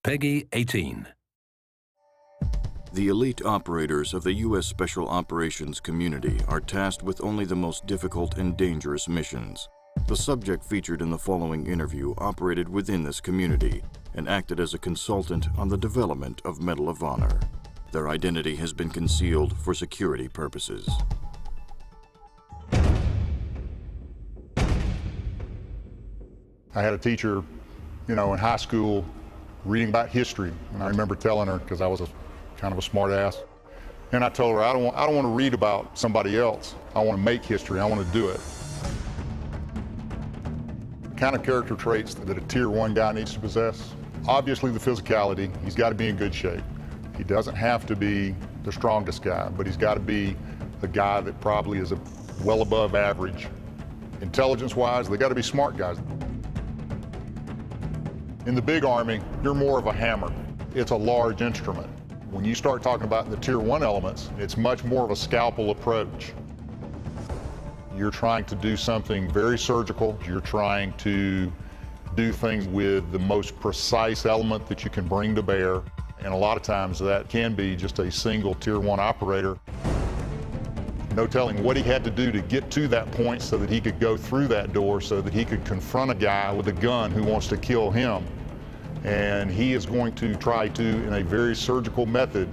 Peggy 18. The elite operators of the U.S. Special Operations community are tasked with only the most difficult and dangerous missions. The subject featured in the following interview operated within this community and acted as a consultant on the development of Medal of Honor. Their identity has been concealed for security purposes. I had a teacher, in high school reading about history, and I remember telling her, because I was kind of a smart ass, and I told her, I don't want to read about somebody else. I want to make history. I want to do it. The kind of character traits that a Tier 1 guy needs to possess: obviously the physicality. He's got to be in good shape. He doesn't have to be the strongest guy, but he's got to be a guy that probably is well above average. Intelligence-wise, they got to be smart guys. In the big Army, you're more of a hammer. It's a large instrument. When you start talking about the Tier 1 elements, it's much more of a scalpel approach. You're trying to do something very surgical. You're trying to do things with the most precise element that you can bring to bear. And a lot of times that can be just a single Tier 1 operator. No telling what he had to do to get to that point so that he could go through that door, so that he could confront a guy with a gun who wants to kill him. And he is going to try to, in a very surgical method,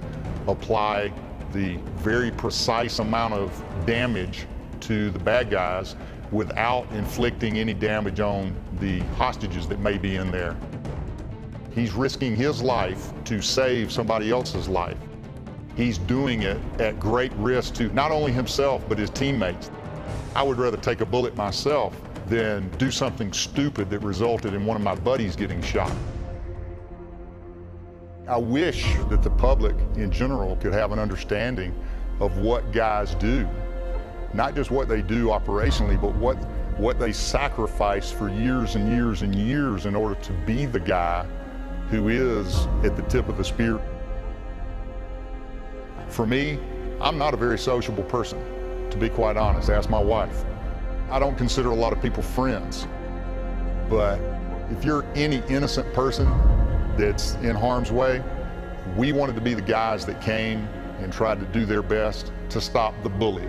apply the very precise amount of damage to the bad guys without inflicting any damage on the hostages that may be in there. He's risking his life to save somebody else's life. He's doing it at great risk to not only himself, but his teammates. I would rather take a bullet myself than do something stupid that resulted in one of my buddies getting shot. I wish that the public in general could have an understanding of what guys do. Not just what they do operationally, but what they sacrifice for years and years and years in order to be the guy who is at the tip of the spear. For me, I'm not a very sociable person, to be quite honest. Ask my wife. I don't consider a lot of people friends. But if you're any innocent person that's in harm's way, we wanted to be the guys that came and tried to do their best to stop the bully.